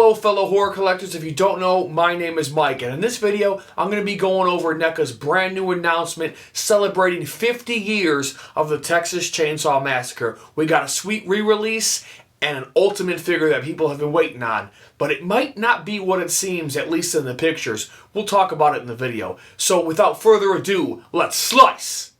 Hello fellow horror collectors, if you don't know, my name is Mike, and in this video I'm going to be going over Neca's brand new announcement celebrating 50 years of the Texas Chainsaw Massacre. We got a sweet re-release and an ultimate figure that people have been waiting on, but it might not be what it seems, at least in the pictures. We'll talk about it in the video. So without further ado, let's slice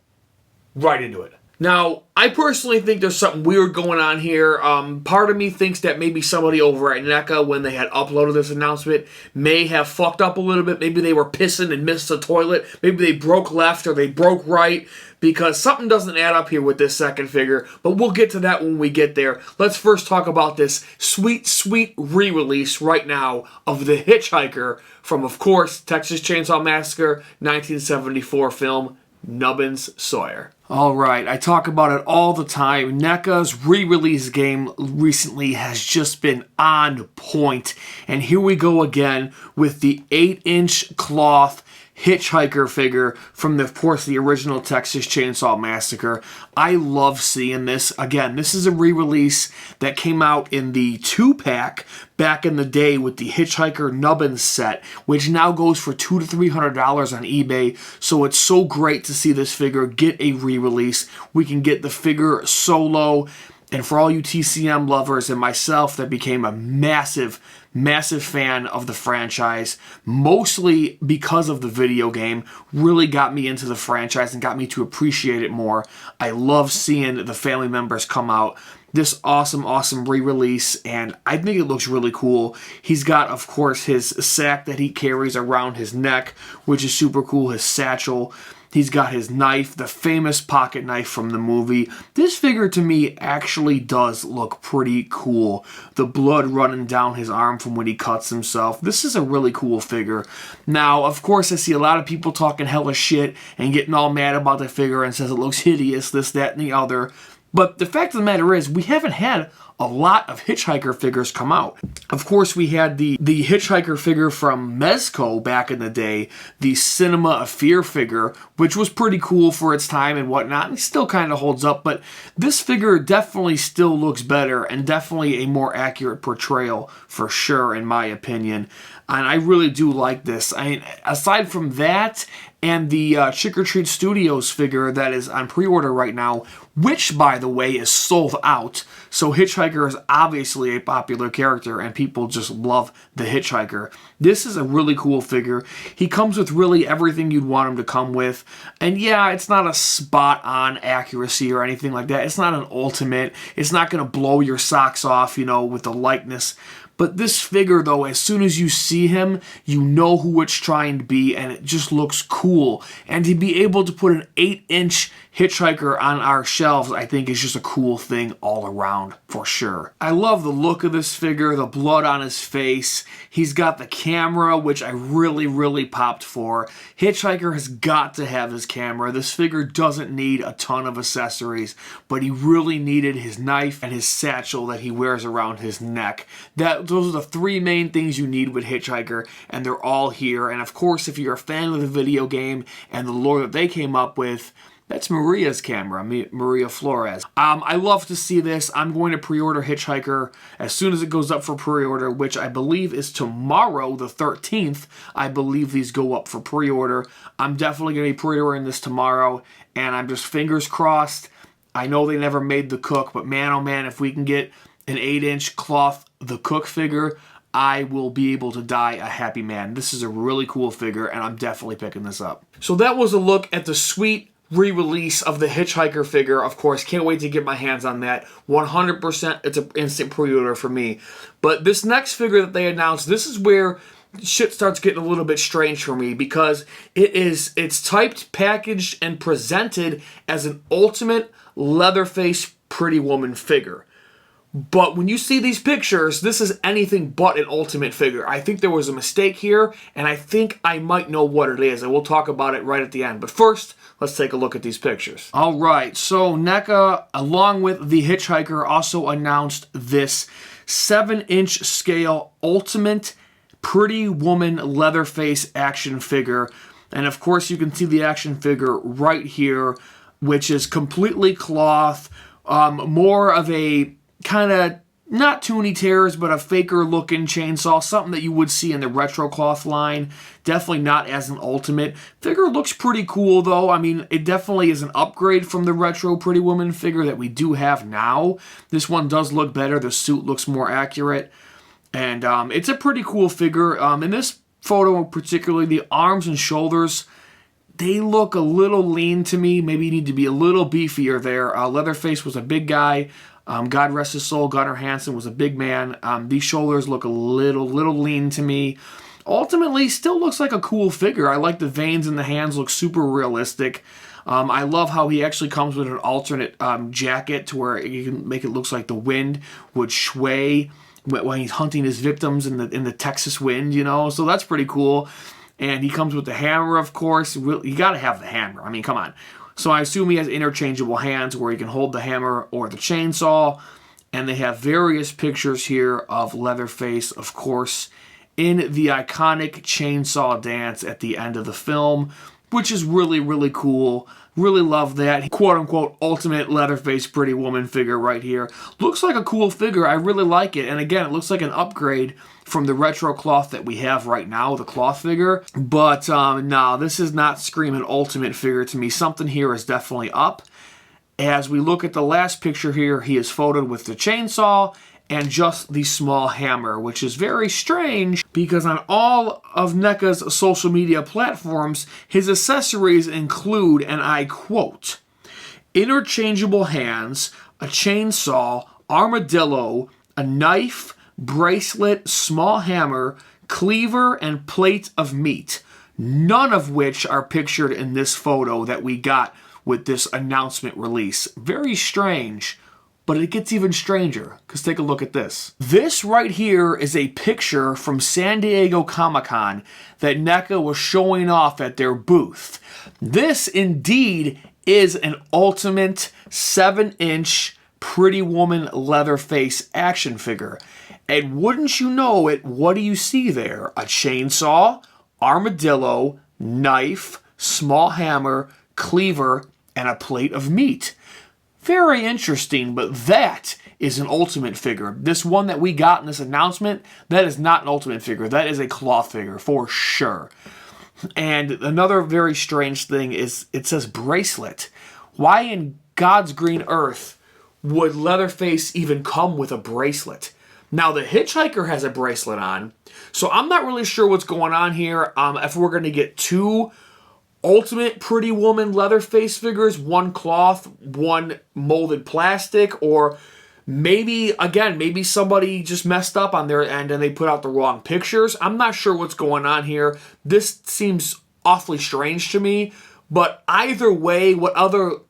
right into it. Now, I personally think there's something weird going on here. Part of me thinks that maybe somebody over at Neca, when they had uploaded this announcement, may have fucked up a little bit. Maybe they were pissing and missed the toilet. Maybe they broke left or they broke right, because something doesn't add up here with this second figure. But we'll get to that when we get there. Let's first talk about this sweet, sweet re-release right now of the Hitchhiker from, of course, Texas Chainsaw Massacre 1974 film, Nubbins Sawyer. Alright, I talk about it all the time. Neca's re-release game recently has just been on point. And here we go again with the 8-inch cloth Hitchhiker figure from, of course, the original Texas Chainsaw Massacre. I love seeing this. Again, this is a re-release that came out in the 2-pack back in the day with the Hitchhiker Nubbins set, which now goes for $200 to $300 on eBay. So it's so great to see this figure get a re-release. We can get the figure solo. And for all you TCM lovers and myself that became a massive fan of the franchise, mostly because of the video game, really got me into the franchise and got me to appreciate it more. I love seeing the family members come out. This awesome re-release, and I think it looks really cool. He's got, of course, his sack that he carries around his neck, which is super cool, his satchel. He's got his knife, the famous pocket knife from the movie. This figure, to me, actually does look pretty cool. The blood running down his arm from when he cuts himself. This is a really cool figure. Now, of course, I see a lot of people talking hella shit and getting all mad about the figure and says it looks hideous, this, that, and the other. But the fact of the matter is, we haven't had a lot of Hitchhiker figures come out. Of course, we had the Hitchhiker figure from Mezco back in the day, the Cinema of Fear figure, which was pretty cool for its time and whatnot, and still kind of holds up, but this figure definitely still looks better and definitely a more accurate portrayal for sure, in my opinion. And I really do like this. I mean, aside from that and the Trick or Treat Studios figure that is on pre-order right now, which, by the way, is sold out. So Hitchhiker is obviously a popular character and people just love the Hitchhiker. This is a really cool figure. He comes with really everything you'd want him to come with. And yeah, it's not a spot-on accuracy or anything like that. It's not an ultimate. It's not going to blow your socks off, you know, with the likeness. But this figure, though, as soon as you see him, you know who it's trying to be, and it just looks cool. And to be able to put an 8-inch Hitchhiker on our shelves, I think is just a cool thing all around, for sure. I love the look of this figure, the blood on his face. He's got the camera, which I really popped for. Hitchhiker has got to have his camera. This figure doesn't need a ton of accessories, but he really needed his knife and his satchel that he wears around his neck. Those are the three main things you need with Hitchhiker, and they're all here. And of course, if you're a fan of the video game and the lore that they came up with, that's Maria's camera, Maria Flores. I love to see this. I'm going to pre-order Hitchhiker as soon as it goes up for pre-order, which I believe is tomorrow, the 13th. I believe these go up for pre-order. I'm definitely going to be pre-ordering this tomorrow, and I'm just fingers crossed. I know they never made the Cook, but man, oh man, if we can get an 8-inch cloth The Cook figure, I will be able to die a happy man. This is a really cool figure, and I'm definitely picking this up. So that was a look at the sweet re-release of the Hitchhiker figure. Of course, can't wait to get my hands on that. 100% it's an instant pre-order for me. But this next figure that they announced, this is where shit starts getting a little bit strange for me, because it's typed, packaged, and presented as an ultimate Leatherface Pretty Woman figure. But when you see these pictures, this is anything but an ultimate figure. I think there was a mistake here, and I think I might know what it is, and we'll talk about it right at the end. But first, let's take a look at these pictures. Alright, so Neca, along with the Hitchhiker, also announced this 7-inch scale ultimate Pretty Woman Leatherface action figure. And of course, you can see the action figure right here, which is completely cloth, more of a kind of not Toonie Terrors, but a faker looking chainsaw, something that you would see in the retro cloth line. Definitely not as an ultimate. Figure looks pretty cool though. I mean, it definitely is an upgrade from the retro Pretty Woman figure that we do have now. This one does look better. The suit looks more accurate. And it's a pretty cool figure. In this photo particularly, the arms and shoulders, they look a little lean to me. Maybe you need to be a little beefier there. Leatherface was a big guy. God rest his soul, Gunnar Hansen was a big man. These shoulders look a little lean to me. Ultimately, still looks like a cool figure. I like the veins in the hands, look super realistic. I love how he actually comes with an alternate jacket to where you can make it look like the wind would sway when he's hunting his victims in the Texas wind, you know? So that's pretty cool. And he comes with the hammer, of course. You got to have the hammer. I mean, come on. So I assume he has interchangeable hands where he can hold the hammer or the chainsaw. And they have various pictures here of Leatherface, of course, in the iconic chainsaw dance at the end of the film, which is really cool. Really love that quote-unquote ultimate Leatherface Pretty Woman figure right here. Looks like a cool figure. I really like it. And again, it looks like an upgrade from the retro cloth that we have right now, the cloth figure. But no, this is not screaming ultimate figure to me. Something here is definitely up. As we look at the last picture here, he is photoed with the chainsaw and just the small hammer, which is very strange because on all of Neca's social media platforms, his accessories include, and I quote, interchangeable hands, a chainsaw, armadillo, a knife, bracelet, small hammer, cleaver, and plate of meat, none of which are pictured in this photo that we got with this announcement release. Very strange, but it gets even stranger, because take a look at this. This right here is a picture from San Diego Comic-Con that Neca was showing off at their booth. This indeed is an ultimate 7-inch Pretty Woman Leatherface action figure. And wouldn't you know it, what do you see there? A chainsaw, armadillo, knife, small hammer, cleaver, and a plate of meat. Very interesting, but that is an ultimate figure. This one that we got in this announcement, that is not an ultimate figure. That is a cloth figure for sure. And another very strange thing is it says bracelet. Why in God's green earth would Leatherface even come with a bracelet? Now, the Hitchhiker has a bracelet on, so I'm not really sure what's going on here. If we're going to get two ultimate Pretty Woman Leatherface figures, one cloth, one molded plastic, or maybe, again, maybe somebody just messed up on their end and they put out the wrong pictures. I'm not sure what's going on here. This seems awfully strange to me, but either way, whatever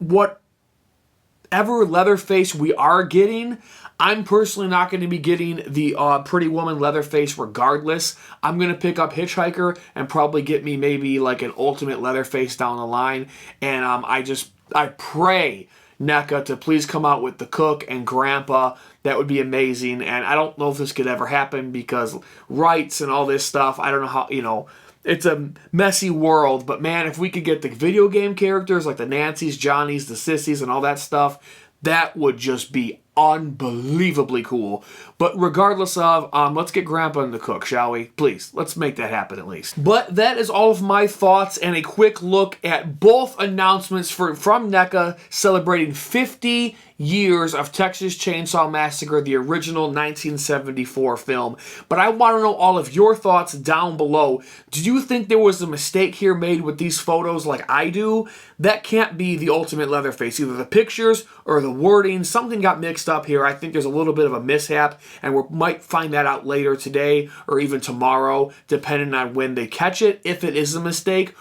Leatherface we are getting, I'm personally not going to be getting the Pretty Woman Leatherface regardless. I'm going to pick up Hitchhiker and probably get me maybe like an ultimate Leatherface down the line. And I pray Neca to please come out with the Cook and Grandpa. That would be amazing. And I don't know if this could ever happen because rights and all this stuff, I don't know how, you know, it's a messy world. But man, if we could get the video game characters like the Nancys, Johnnies, the Sissies, and all that stuff, that would just be unbelievably cool. But regardless of, let's get Grandpa in the Cook, shall we? Please, let's make that happen at least. But that is all of my thoughts and a quick look at both announcements from Neca celebrating 50 years of Texas Chainsaw Massacre, the original 1974 film. But I want to know all of your thoughts down below. Do you think there was a mistake here made with these photos like I do? That can't be the ultimate Leatherface. Either the pictures or the wording, something got mixed up here. I think there's a little bit of a mishap, and we might find that out later today or even tomorrow, depending on when they catch it, if it is a mistake.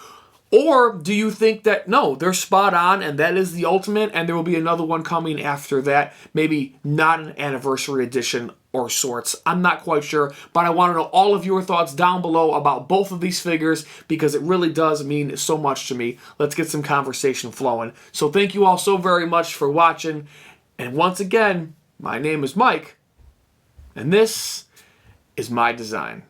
Or do you think that, no, they're spot on and that is the ultimate and there will be another one coming after that, maybe not an anniversary edition or sorts? I'm not quite sure, but I want to know all of your thoughts down below about both of these figures because it really does mean so much to me. Let's get some conversation flowing. So thank you all so very much for watching. And once again, my name is Mike, and this is my design.